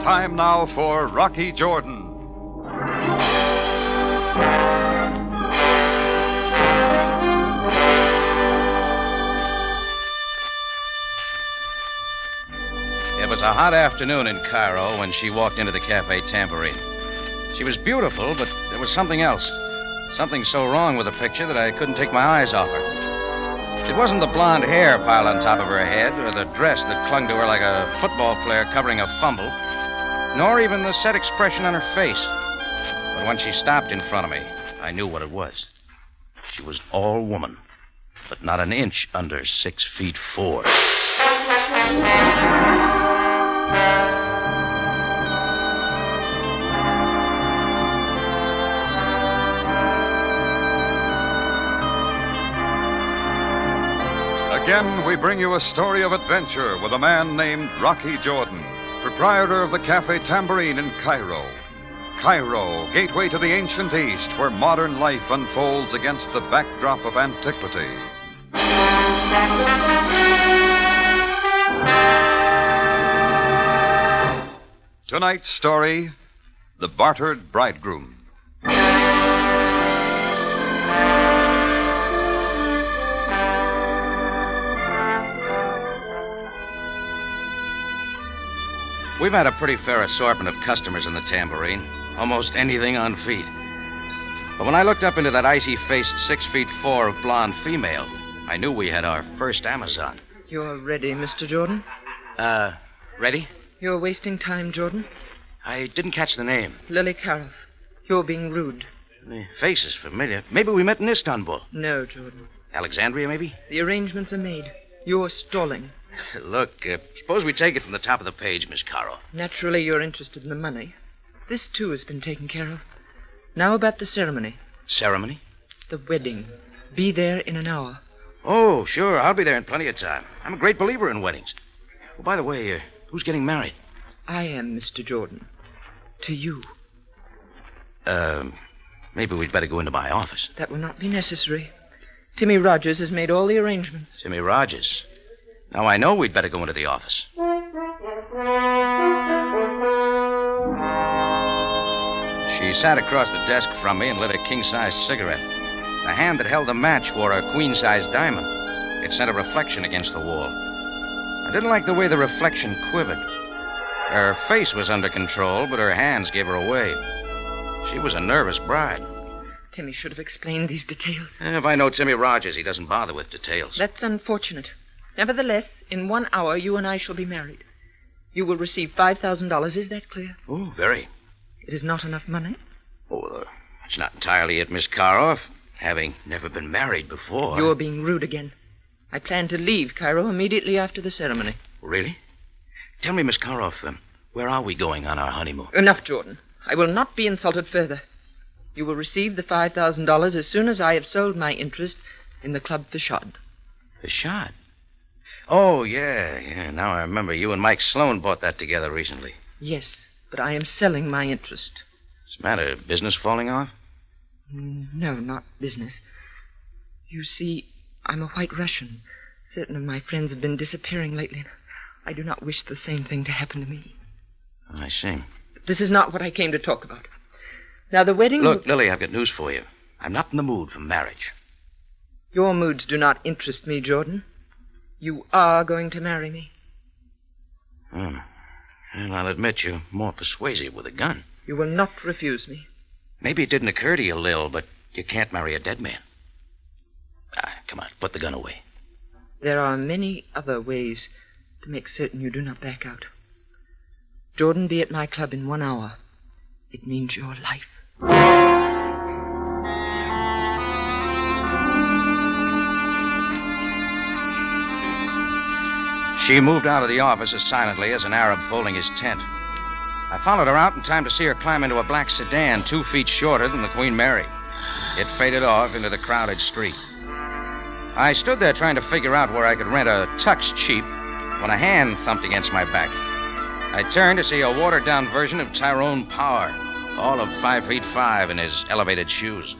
Time now for Rocky Jordan. It was a hot afternoon in Cairo when she walked into the Cafe Tambourine. She was beautiful, but there was something else. Something so wrong with the picture that I couldn't take my eyes off her. It wasn't the blonde hair piled on top of her head or the dress that clung to her like a football player covering a fumble, nor even the set expression on her face. But when she stopped in front of me, I knew what it was. She was all woman, but not an inch under 6'4". Again, we bring you a story of adventure with a man named Rocky Jordan, proprietor of the Cafe Tambourine in Cairo. Cairo, gateway to the ancient East, where modern life unfolds against the backdrop of antiquity. Tonight's story, The Bartered Bridegroom. We've had a pretty fair assortment of customers in the Tambourine. Almost anything on feet. But when I looked up into that icy-faced 6'4" blonde female, I knew we had our first Amazon. You're ready, Mr. Jordan? Ready? You're wasting time, Jordan. I didn't catch the name. Lily Caroff. You're being rude. The face is familiar. Maybe we met in Istanbul. No, Jordan. Alexandria, maybe? The arrangements are made. You're stalling. Look, suppose we take it from the top of the page, Miss Cairo. Naturally, you're interested in the money. This, too, has been taken care of. Now about the ceremony. Ceremony? The wedding. Be there in an hour. Oh, sure. I'll be there in plenty of time. I'm a great believer in weddings. Oh, by the way, who's getting married? I am, Mr. Jordan. To you. Maybe we'd better go into my office. That will not be necessary. Timmy Rogers has made all the arrangements. Timmy Rogers? Now I know we'd better go into the office. She sat across the desk from me and lit a king-sized cigarette. The hand that held the match wore a queen-sized diamond. It sent a reflection against the wall. I didn't like the way the reflection quivered. Her face was under control, but her hands gave her away. She was a nervous bride. Timmy should have explained these details. If I know Timmy Rogers, he doesn't bother with details. That's unfortunate. Nevertheless, in 1 hour, you and I shall be married. You will receive $5,000. Is that clear? Oh, very. It is not enough money? Oh, it's not entirely it, Miss Caroff. Having never been married before. You're being rude again. I plan to leave Cairo immediately after the ceremony. Really? Tell me, Miss Caroff, where are we going on our honeymoon? Enough, Jordan. I will not be insulted further. You will receive the $5,000 as soon as I have sold my interest in the Club Fashad. Fashad? Oh, yeah. Now I remember you and Mike Sloan bought that together recently. Yes, but I am selling my interest. What's the matter? Business falling off? No, not business. You see, I'm a White Russian. Certain of my friends have been disappearing lately. I do not wish the same thing to happen to me. I see. But this is not what I came to talk about. Now, the wedding... Look, Lily, I've got news for you. I'm not in the mood for marriage. Your moods do not interest me, Jordan. You are going to marry me. Well, I'll admit you're more persuasive with a gun. You will not refuse me. Maybe it didn't occur to you, Lil, but you can't marry a dead man. Come on, put the gun away. There are many other ways to make certain you do not back out. Jordan, be at my club in 1 hour. It means your life. She moved out of the office as silently as an Arab folding his tent. I followed her out in time to see her climb into a black sedan 2 feet shorter than the Queen Mary. It faded off into the crowded street. I stood there trying to figure out where I could rent a tux cheap when a hand thumped against my back. I turned to see a watered-down version of Tyrone Power, all of 5'5" in his elevated shoes.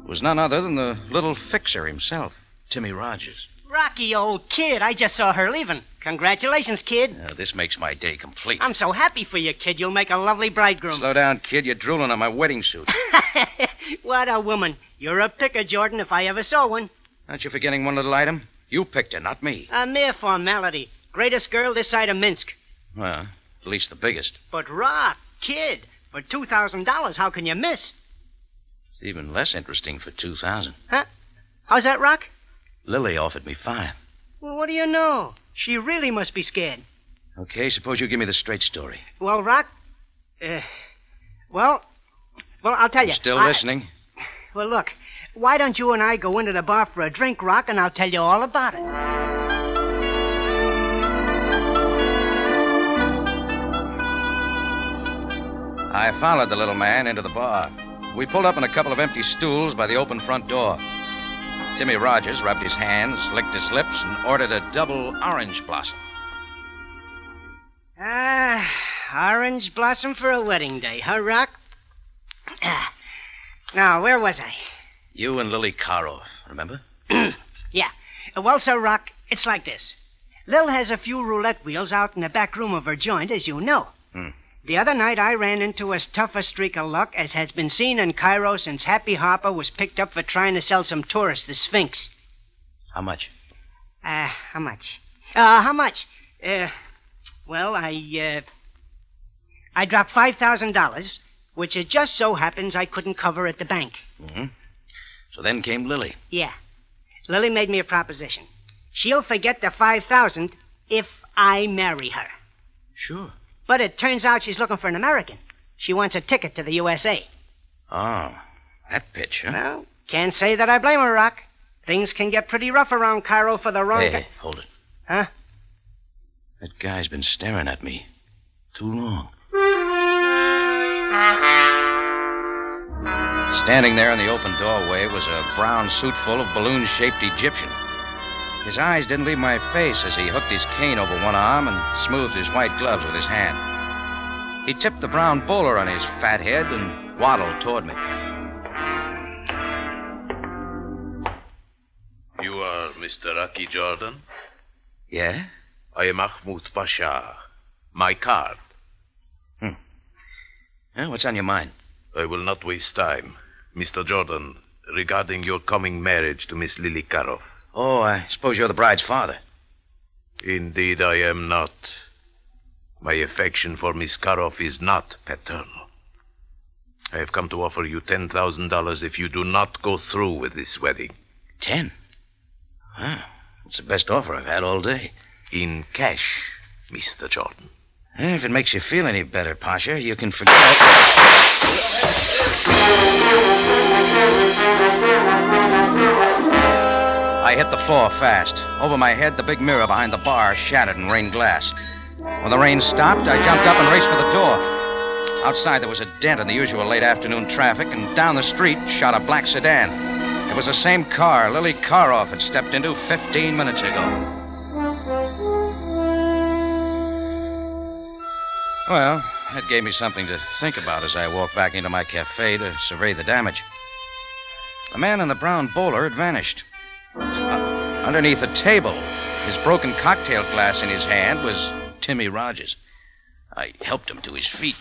It was none other than the little fixer himself, Timmy Rogers. Rocky, old kid, I just saw her leaving. Congratulations, kid. This makes my day complete. I'm so happy for you, kid. You'll make a lovely bridegroom. Slow down, kid. You're drooling on my wedding suit. What a woman. You're a picker, Jordan, if I ever saw one. Aren't you forgetting one little item? You picked her, not me. A mere formality. Greatest girl this side of Minsk. Well, at least the biggest. But, Rock, kid, for $2,000, how can you miss? It's even less interesting for $2,000. Huh? How's that, Rock? Lily offered me $5. Well, what do you know? She really must be scared. Okay, suppose you give me the straight story. Well, Rock, well, I'll tell you. Still listening? Well, look, why don't you and I go into the bar for a drink, Rock, and I'll tell you all about it. I followed the little man into the bar. We pulled up on a couple of empty stools by the open front door. Timmy Rogers rubbed his hands, licked his lips, and ordered a double orange blossom. Orange blossom for a wedding day, huh, Rock? Now, where was I? You and Lily Cairo, remember? Yeah. Well, Sir Rock, it's like this. Lil has a few roulette wheels out in the back room of her joint, as you know. The other night, I ran into as tough a streak of luck as has been seen in Cairo since Happy Harper was picked up for trying to sell some tourists the Sphinx. How much? How much? How much? Well, I dropped $5,000, which it just so happens I couldn't cover at the bank. Mm-hmm. So then came Lily. Yeah. Lily made me a proposition. She'll forget the $5,000 if I marry her. Sure. But it turns out she's looking for an American. She wants a ticket to the USA. Oh, that pitch, huh? Well, can't say that I blame her, Rock. Things can get pretty rough around Cairo for the wrong Hey, hold it. Huh? That guy's been staring at me too long. Standing there in the open doorway was a brown suit full of balloon-shaped Egyptian. His eyes didn't leave my face as he hooked his cane over one arm and smoothed his white gloves with his hand. He tipped the brown bowler on his fat head and waddled toward me. You are Mr. Rocky Jordan? Yeah? I am Mahmoud Pasha. My card. What's on your mind? I will not waste time. Mr. Jordan, regarding your coming marriage to Miss Lily Cairo. Oh, I suppose you're the bride's father. Indeed, I am not. My affection for Miss Cairo is not paternal. I have come to offer you $10,000 if you do not go through with this wedding. 10? It's the best offer I've had all day. In cash, Mr. Jordan. If it makes you feel any better, Pasha, you can forget... I hit the floor fast. Over my head, the big mirror behind the bar shattered and rained glass. When the rain stopped, I jumped up and raced for the door. Outside, there was a dent in the usual late afternoon traffic, and down the street shot a black sedan. It was the same car Lily Cairo had stepped into 15 minutes ago. Well, that gave me something to think about as I walked back into my cafe to survey the damage. The man in the brown bowler had vanished. Underneath a table, his broken cocktail glass in his hand, was Timmy Rogers. I helped him to his feet.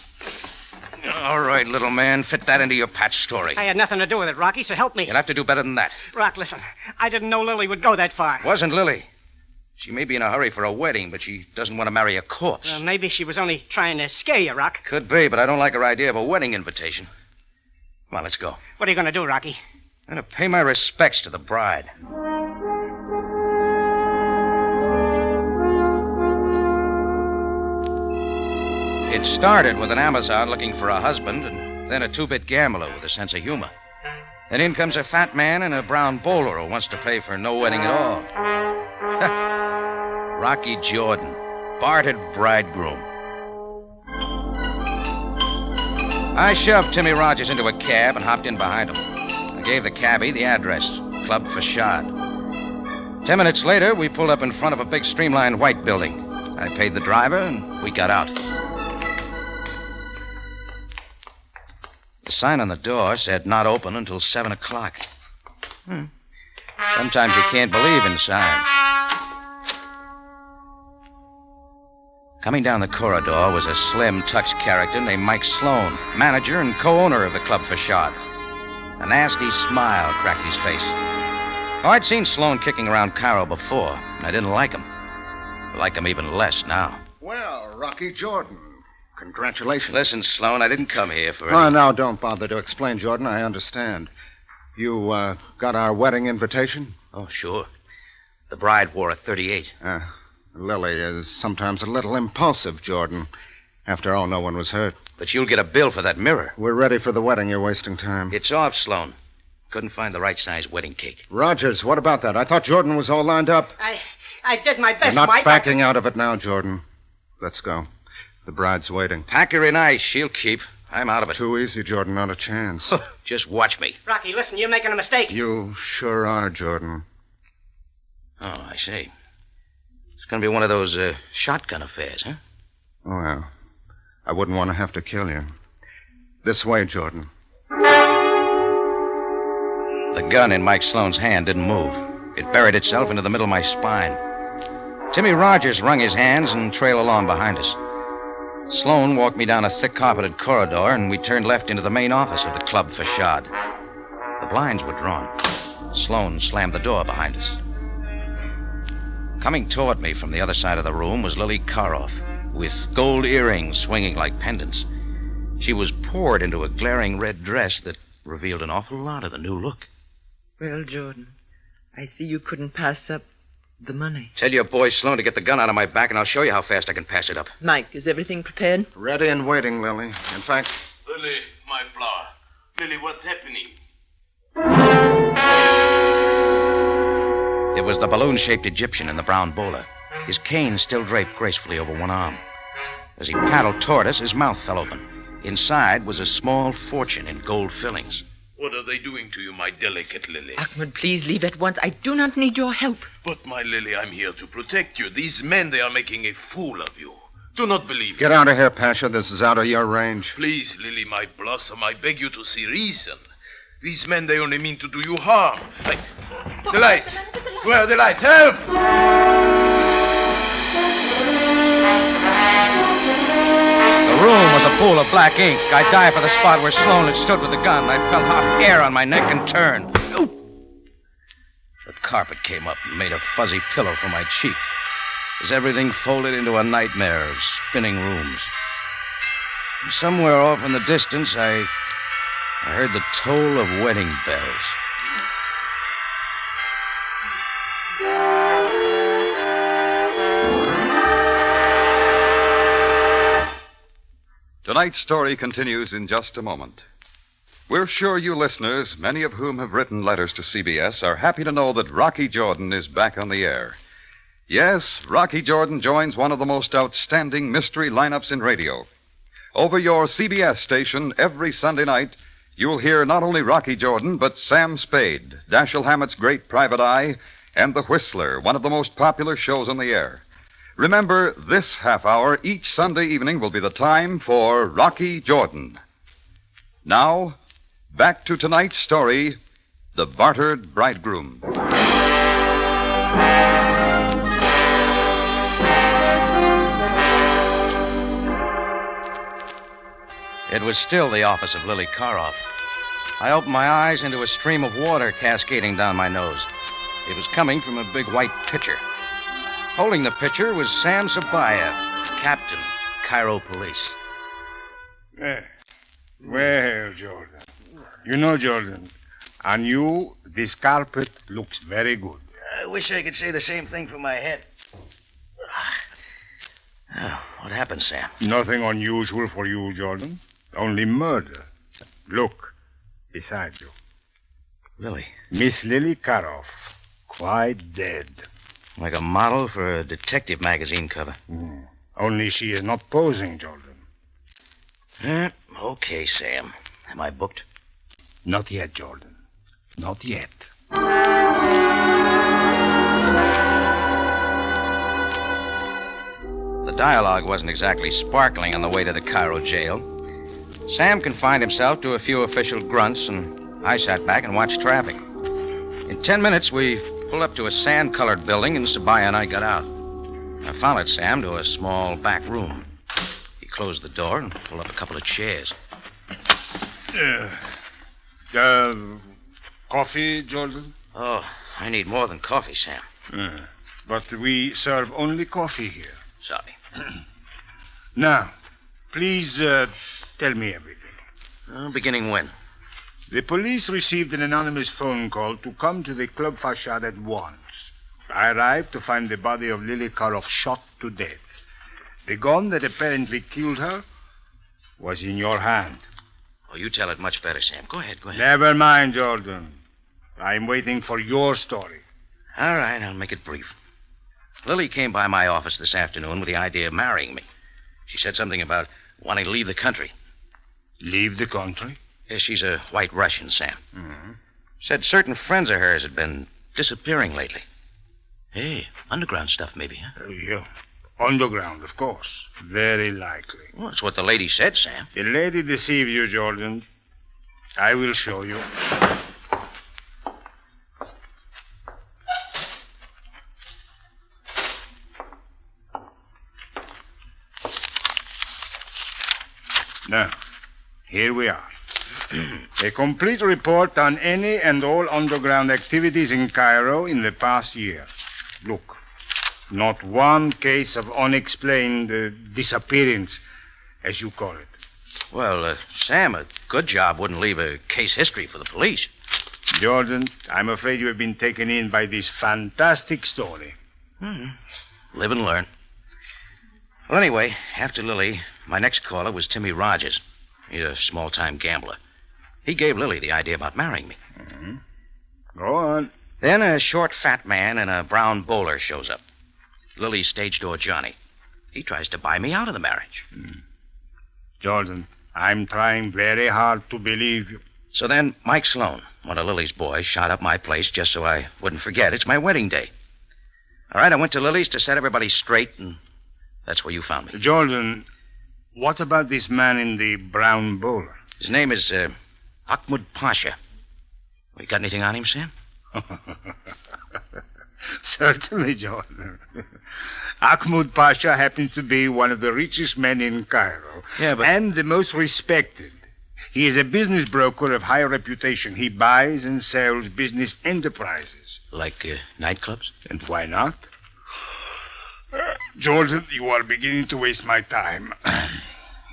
All right, little man, fit that into your patch story. I had nothing to do with it, Rocky, so help me. You'll have to do better than that. Rock, listen. I didn't know Lily would go that far. Wasn't Lily. She may be in a hurry for a wedding, but she doesn't want to marry a corpse. Maybe she was only trying to scare you, Rock. Could be, but I don't like her idea of a wedding invitation. Come on, let's go. What are you going to do, Rocky? I'm going to pay my respects to the bride. It started with an Amazon looking for a husband, and then a two-bit gambler with a sense of humor. Then in comes a fat man in a brown bowler who wants to pay for no wedding at all. Rocky Jordan, Bartered Bridegroom. I shoved Timmy Rogers into a cab and hopped in behind him. I gave the cabbie the address, Club Facade. 10 minutes later, we pulled up in front of a big streamlined white building. I paid the driver, and we got out. The sign on the door said not open until 7 o'clock. Sometimes you can't believe in signs. Coming down the corridor was a slim, touched character named Mike Sloan, manager and co-owner of the Club Facade. A nasty smile cracked his face. Oh, I'd seen Sloan kicking around Cairo before, and I didn't like him. I like him even less now. Well, Rocky Jordan, congratulations. Listen, Sloan, I didn't come here for Oh, any... now, don't bother to explain, Jordan. I understand. You, got our wedding invitation? Oh, sure. The bride wore a 38. Lily is sometimes a little impulsive, Jordan. After all, no one was hurt. But you'll get a bill for that mirror. We're ready for the wedding. You're wasting time. It's off, Sloan. Couldn't find the right size wedding cake. Rogers, what about that? I thought Jordan was all lined up. I did my best, You're not Mike. backing out of it now, Jordan. Let's go. The bride's waiting. Pack her in ice. She'll keep. I'm out of it. Too easy, Jordan. Not a chance. Just watch me. Rocky, listen, you're making a mistake. You sure are, Jordan. Oh, I see. It's going to be one of those shotgun affairs, huh? Well, I wouldn't want to have to kill you. This way, Jordan. The gun in Mike Sloan's hand didn't move. It buried itself into the middle of my spine. Timmy Rogers wrung his hands and trailed along behind us. Sloan walked me down a thick carpeted corridor, and we turned left into the main office of the Club Facade. The blinds were drawn. Sloan slammed the door behind us. Coming toward me from the other side of the room was Lily Karoff, with gold earrings swinging like pendants. She was poured into a glaring red dress that revealed an awful lot of the new look. Well, Jordan, I see you couldn't pass up the money. Tell your boy Sloan to get the gun out of my back, and I'll show you how fast I can pass it up. Mike, is everything prepared? Ready and waiting, Lily. In fact... Lily, my flower. Lily, what's happening? It was the balloon-shaped Egyptian in the brown bowler, his cane still draped gracefully over one arm. As he paddled toward us, his mouth fell open. Inside was a small fortune in gold fillings. What are they doing to you, my delicate Lily? Ahmed, please leave at once. I do not need your help. But, my Lily, I'm here to protect you. These men, they are making a fool of you. Do not believe Get out of here, Pasha. This is out of your range. Please, Lily, my blossom, I beg you to see reason. These men, they only mean to do you harm. The lights. Where are the lights? Help! The room was a pool of black ink. I dived for the spot where Sloan had stood with the gun. I felt hot air on my neck and turned. The carpet came up and made a fuzzy pillow for my cheek as everything folded into a nightmare of spinning rooms. And somewhere off in the distance, I heard the toll of wedding bells. Tonight's story continues in just a moment. We're sure you listeners, many of whom have written letters to CBS, are happy to know that Rocky Jordan is back on the air. Yes, Rocky Jordan joins one of the most outstanding mystery lineups in radio. Over your CBS station every Sunday night, you'll hear not only Rocky Jordan, but Sam Spade, Dashiell Hammett's Great Private Eye, and The Whistler, one of the most popular shows on the air. Remember, this half hour each Sunday evening will be the time for Rocky Jordan. Now, back to tonight's story, The Bartered Bridegroom. It was still the office of Lily Karoff. I opened my eyes into a stream of water cascading down my nose. It was coming from a big white pitcher. Holding the pitcher was Sam Sabaaya, captain, Cairo police. Well, Jordan. You know, Jordan, on you, this carpet looks very good. I wish I could say the same thing for my head. Oh, what happened, Sam? Nothing unusual for you, Jordan. Only murder. Look, beside you. Lily? Miss Lily Karoff, quite dead. Like a model for a detective magazine cover. Only she is not posing, Jordan. Okay, Sam. Am I booked? Not yet, Jordan. Not yet. The dialogue wasn't exactly sparkling on the way to the Cairo jail. Sam confined himself to a few official grunts, and I sat back and watched traffic. In 10 minutes, we pulled up to a sand-colored building, and Sabaaya and I got out. I followed Sam to a small back room. He closed the door and pulled up a couple of chairs. Coffee, Jordan? Oh, I need more than coffee, Sam. But we serve only coffee here. Sorry. Now, please tell me everything. Beginning when? The police received an anonymous phone call to come to the club facade at once. I arrived to find the body of Lily Karoff shot to death. The gun that apparently killed her was in your hand. Oh, you tell it much better, Sam. Go ahead. Never mind, Jordan. I'm waiting for your story. All right, I'll make it brief. Lily came by my office this afternoon with the idea of marrying me. She said something about wanting to leave the country. Leave the country? Yes, she's a white Russian, Sam. Mm-hmm. Said certain friends of hers had been disappearing lately. Hey, underground stuff maybe, huh? Yeah. Underground, of course. Very likely. Well, that's what the lady said, Sam. The lady deceived you, Jordan. I will show you. Now, here we are. A complete report on any and all underground activities in Cairo in the past year. Look, not one case of unexplained disappearance, as you call it. Well, Sam, a good job wouldn't leave a case history for the police. Jordan, I'm afraid you have been taken in by this fantastic story. Live and learn. Well, anyway, after Lily, my next caller was Timmy Rogers. He's a small-time gambler. He gave Lily the idea about marrying me. Mm-hmm. Go on. Then a short, fat man in a brown bowler shows up. Lily's stage door Johnny. He tries to buy me out of the marriage. Jordan, I'm trying very hard to believe you. So then Mike Sloan, one of Lily's boys, shot up my place just so I wouldn't forget. It's my wedding day. All right, I went to Lily's to set everybody straight, and that's where you found me. Jordan, what about this man in the brown bowler? His name is Ahmud Pasha. You got anything on him, Sam? Certainly, Jordan. Ahmud Pasha happens to be one of the richest men in Cairo. Yeah, but... And the most respected. He is a business broker of high reputation. He buys and sells business enterprises. Like nightclubs? And why not? Jordan, you are beginning to waste my time.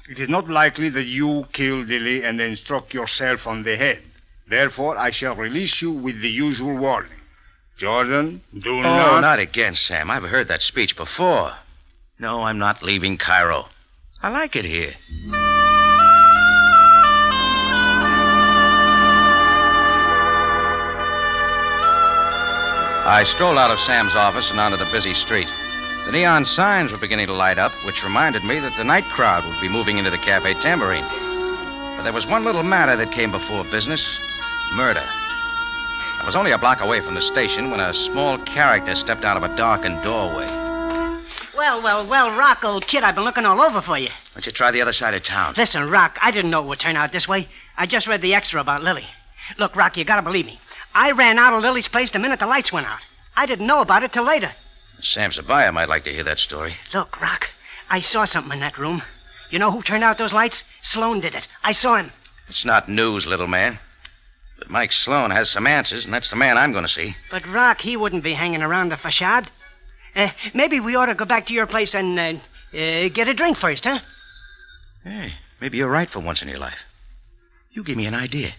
It is not likely that you killed Lily and then struck yourself on the head. Therefore, I shall release you with the usual warning. Jordan, do not... Oh, not again, Sam. I've heard that speech before. No, I'm not leaving Cairo. I like it here. I strolled out of Sam's office and onto the busy street. The neon signs were beginning to light up, which reminded me that the night crowd would be moving into the Cafe Tambourine. But there was one little matter that came before business: murder. I was only a block away from the station when a small character stepped out of a darkened doorway. Well, Rock, old kid, I've been looking all over for you. Why don't you try the other side of town? Listen, Rock, I didn't know it would turn out this way. I just read the extra about Lily. Look, Rock, you gotta believe me. I ran out of Lily's place the minute the lights went out. I didn't know about it till later. Sam Sabaaya might like to hear that story. Look, Rock, I saw something in that room. You know who turned out those lights? Sloan did it. I saw him. It's not news, little man. But Mike Sloan has some answers, and that's the man I'm going to see. But, Rock, he wouldn't be hanging around the facade. Maybe we ought to go back to your place and get a drink first, huh? Hey, maybe you're right for once in your life. You give me an idea.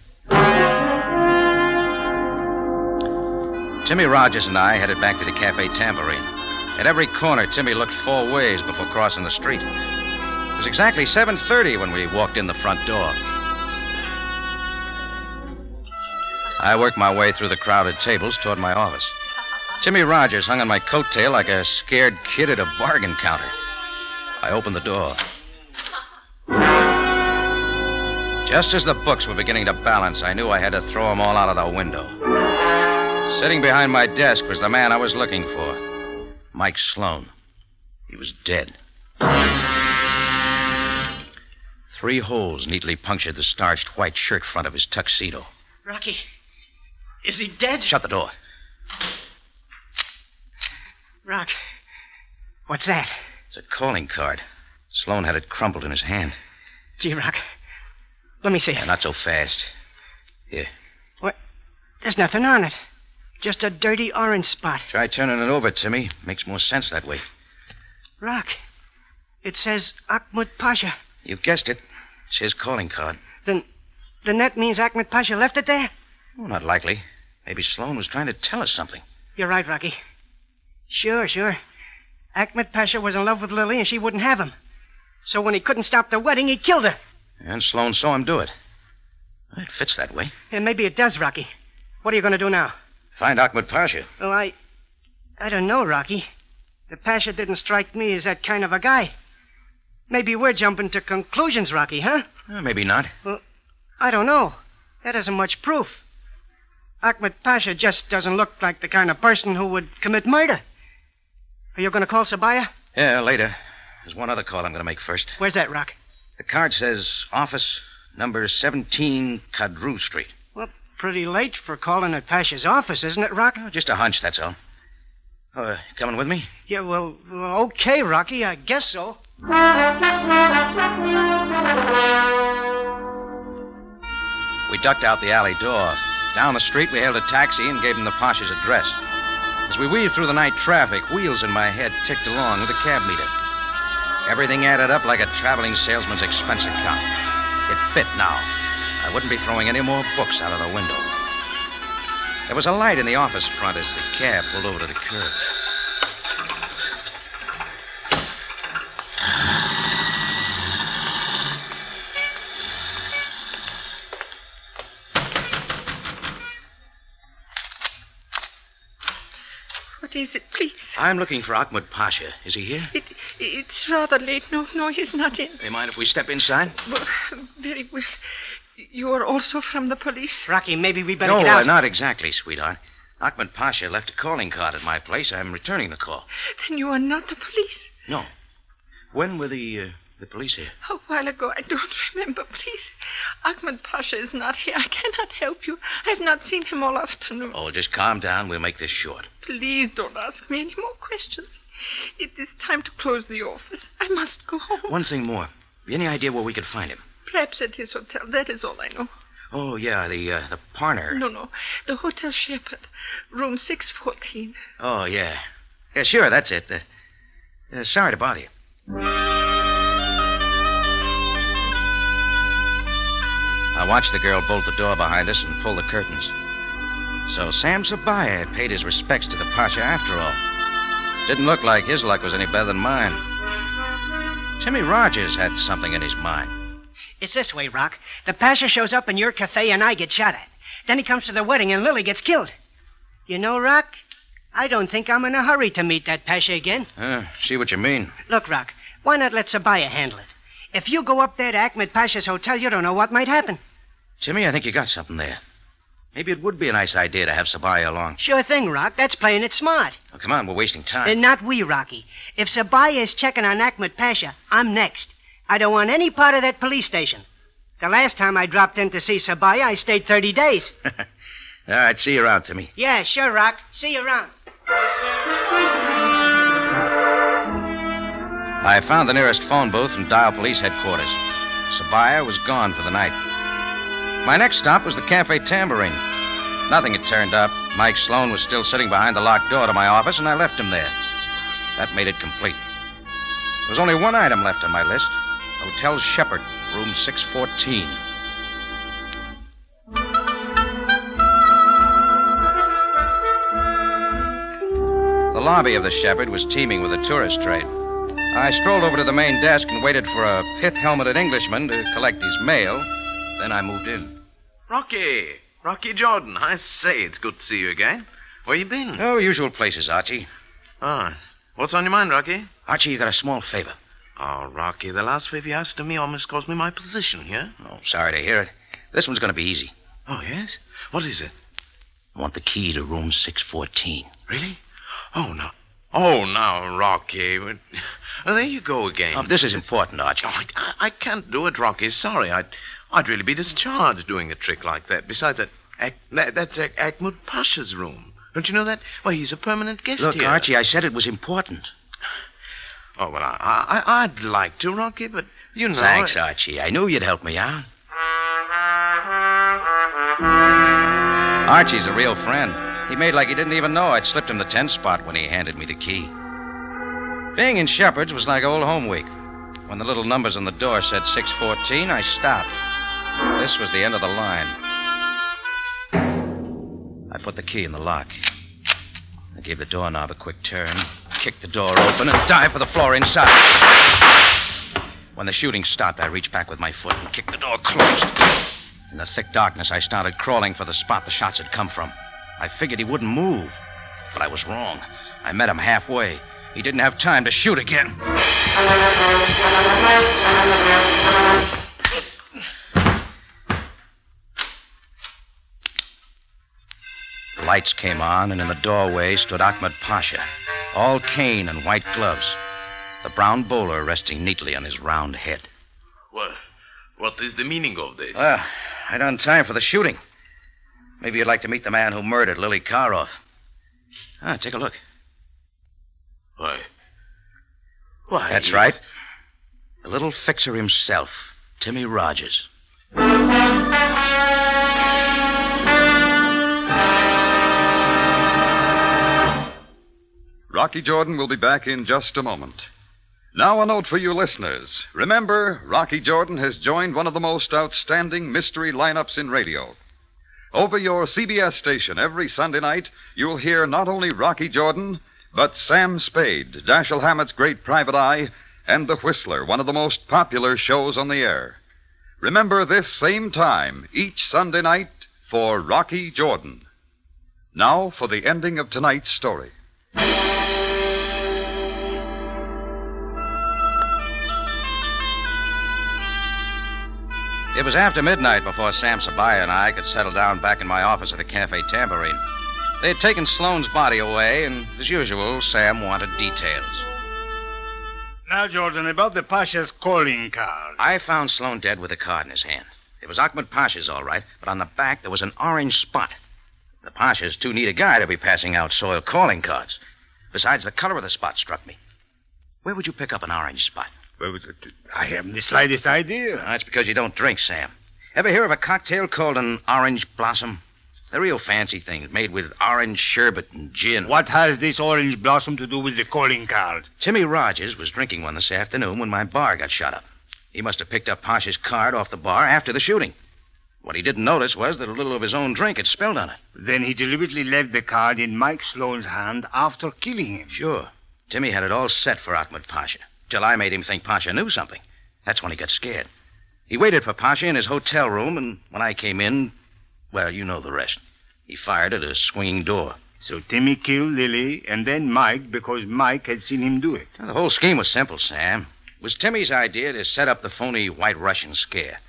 Timmy Rogers and I headed back to the Cafe Tambourine. At every corner, Timmy looked 4 ways before crossing the street. It was exactly 7:30 when we walked in the front door. I worked my way through the crowded tables toward my office. Timmy Rogers hung on my coattail like a scared kid at a bargain counter. I opened the door. Just as the books were beginning to balance, I knew I had to throw them all out of the window. Sitting behind my desk was the man I was looking for, Mike Sloan. He was dead. 3 holes neatly punctured the starched white shirt front of his tuxedo. Rocky, is he dead? Shut the door. Rock, What's that? It's a calling card. Sloan had it crumpled in his hand. Gee, Rock. Let me see Yeah, it. not so fast. Here. What? There's nothing on it. Just a dirty orange spot. Try turning it over, Timmy. Makes more sense that way. Rock. It says Ahmed Pasha. You guessed it. It's his calling card. Then that means Ahmed Pasha left it there? Oh, not likely. Maybe Sloan was trying to tell us something. You're right, Rocky. Sure. Ahmed Pasha was in love with Lily and she wouldn't have him. So when he couldn't stop the wedding, he killed her. And Sloan saw him do it. It fits that way. And maybe it does, Rocky. What are you going to do now? Find Ahmed Pasha. Well, I don't know, Rocky. The Pasha didn't strike me as that kind of a guy. Maybe we're jumping to conclusions, Rocky, huh? Maybe not. Well, I don't know. That isn't much proof. Ahmed Pasha just doesn't look like the kind of person who would commit murder. Are you going to call Sabaaya? Yeah, later. There's one other call I'm going to make first. Where's that, Rock? The card says office number 17 Kadru Street. Well, pretty late for calling at Pasha's office, isn't it, Rock? Oh, just a hunch, that's all. Coming with me? Yeah, well, okay, Rocky. I guess so. We ducked out the alley door. Down the street, we hailed a taxi and gave him the Pasha's address. As we weaved through the night traffic, wheels in my head ticked along with a cab meter. Everything added up like a traveling salesman's expense account. It fit now. I wouldn't be throwing any more books out of the window. There was a light in the office front as the cab pulled over to the curb. What is it, please? I'm looking for Ahmed Pasha. Is he here? It's rather late. No, he's not in. Do you mind if we step inside? Well, very well. You are also from the police? Rocky, maybe we better get out. No, not exactly, sweetheart. Ahmed Pasha left a calling card at my place. I'm returning the call. Then you are not the police? No. When were the police here? A while ago. I don't remember, please. Ahmed Pasha is not here. I cannot help you. I have not seen him all afternoon. Oh, just calm down. We'll make this short. Please don't ask me any more questions. It is time to close the office. I must go home. One thing more. Any idea where we could find him? Perhaps at his hotel. That is all I know. Oh, yeah, the Parner. No. The Hotel Shepherd. Room 614. Oh, yeah. Yeah, sure, that's it. Sorry to bother you. I watched the girl bolt the door behind us and pull the curtains. So Sam Sabaaya had paid his respects to the Pasha after all. Didn't look like his luck was any better than mine. Timmy Rogers had something in his mind. It's this way, Rock. The Pasha shows up in your cafe and I get shot at. Then he comes to the wedding and Lily gets killed. You know, Rock, I don't think I'm in a hurry to meet that Pasha again. See what you mean. Look, Rock, why not let Sabaaya handle it? If you go up there to Ahmed Pasha's hotel, you don't know what might happen. Timmy, I think you got something there. Maybe it would be a nice idea to have Sabaaya along. Sure thing, Rock. That's playing it smart. Oh, come on, we're wasting time. And not we, Rocky. If Sabaaya is checking on Ahmed Pasha, I'm next. I don't want any part of that police station. The last time I dropped in to see Sabaaya, I stayed 30 days. All right, see you around, Timmy. Yeah, sure, Rock. See you around. I found the nearest phone booth and dialed police headquarters. Sabaaya was gone for the night. My next stop was the Cafe Tambourine. Nothing had turned up. Mike Sloan was still sitting behind the locked door to my office, and I left him there. That made it complete. There was only one item left on my list. Hotel Shepherd, room 614. The lobby of the Shepherd was teeming with a tourist trade. I strolled over to the main desk and waited for a pith-helmeted Englishman to collect his mail. Then I moved in. Rocky Jordan, I say, it's good to see you again. Where you been? Oh, usual places, Archie. Ah, what's on your mind, Rocky? Archie, you got a small favor. Oh, Rocky, the last favor you asked of me almost cost me my position here. Oh, sorry to hear it. This one's going to be easy. Oh, yes? What is it? I want the key to room 614. Really? Oh, no. Oh, now, Rocky. Oh, there you go again. Oh, this is important, Archie. Oh, I can't do it, Rocky. Sorry. I'd really be discharged doing a trick like that. Besides, that's Ahmed Pasha's room. Don't you know that? Well, he's a permanent guest Look, here. Archie, I said it was important. Oh, well, I'd like to, Rocky, but you know... Thanks, Archie. I knew you'd help me out. Archie's a real friend. He made like he didn't even know I'd slipped him the 10 spot when he handed me the key. Being in Shepherd's was like old home week. When the little numbers on the door said 614, I stopped. This was the end of the line. I put the key in the lock. I gave the doorknob a quick turn, kicked the door open, and dived for the floor inside. When the shooting stopped, I reached back with my foot and kicked the door closed. In the thick darkness, I started crawling for the spot the shots had come from. I figured he wouldn't move, but I was wrong. I met him halfway. He didn't have time to shoot again. The lights came on, and in the doorway stood Ahmed Pasha, all cane and white gloves, the brown bowler resting neatly on his round head. What is the meaning of this? Well, I done time for the shooting. Maybe you'd like to meet the man who murdered Lily Karoff. Take a look. Why? That's right. The little fixer himself, Timmy Rogers. Rocky Jordan will be back in just a moment. Now a note for you listeners. Remember, Rocky Jordan has joined one of the most outstanding mystery lineups in radio. Over your CBS station every Sunday night, you'll hear not only Rocky Jordan, but Sam Spade, Dashiell Hammett's great private eye, and The Whistler, one of the most popular shows on the air. Remember this same time, each Sunday night, for Rocky Jordan. Now for the ending of tonight's story. It was after midnight before Sam Sabaaya and I could settle down back in my office at the Cafe Tambourine. They had taken Sloane's body away, and as usual, Sam wanted details. Now, Jordan, about the Pasha's calling card. I found Sloane dead with a card in his hand. It was Ahmed Pasha's, all right, but on the back there was an orange spot. The Pasha's too neat a guy to be passing out soiled calling cards. Besides, the color of the spot struck me. Where would you pick up an orange spot? I haven't the slightest idea. That's because you don't drink, Sam. Ever hear of a cocktail called an orange blossom? They're real fancy things made with orange sherbet and gin. What has this orange blossom to do with the calling card? Timmy Rogers was drinking one this afternoon when my bar got shot up. He must have picked up Pasha's card off the bar after the shooting. What he didn't notice was that a little of his own drink had spilled on it. Then he deliberately left the card in Mike Sloane's hand after killing him. Sure. Timmy had it all set for Ahmed Pasha, till I made him think Pasha knew something. That's when he got scared. He waited for Pasha in his hotel room, and when I came in, well, you know the rest. He fired at a swinging door. So Timmy killed Lily and then Mike because Mike had seen him do it. Now, the whole scheme was simple, Sam. It was Timmy's idea to set up the phony White Russian scare.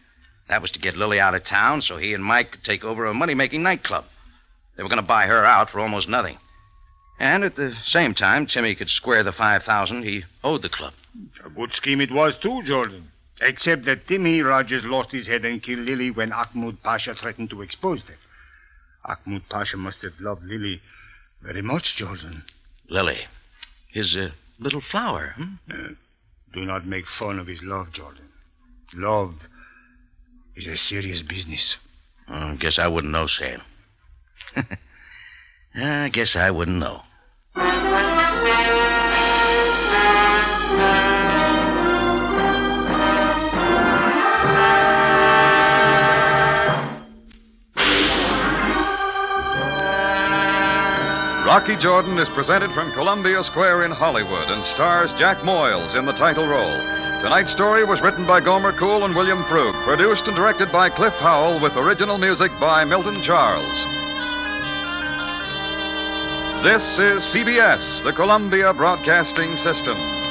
That was to get Lily out of town so he and Mike could take over a money-making nightclub. They were going to buy her out for almost nothing. And at the same time, Timmy could square the $5,000 he owed the club. A good scheme it was, too, Jordan. Except that Timmy Rogers lost his head and killed Lily when Ahmed Pasha threatened to expose them. Ahmed Pasha must have loved Lily very much, Jordan. Lily. His little flower, Do not make fun of his love, Jordan. Love is a serious business. I guess I wouldn't know, Sam. I guess I wouldn't know. Rocky Jordan is presented from Columbia Square in Hollywood and stars Jack Moyles in the title role. Tonight's story was written by Gomer Cool and William Krug, produced and directed by Cliff Howell, with original music by Milton Charles. This is CBS, the Columbia Broadcasting System.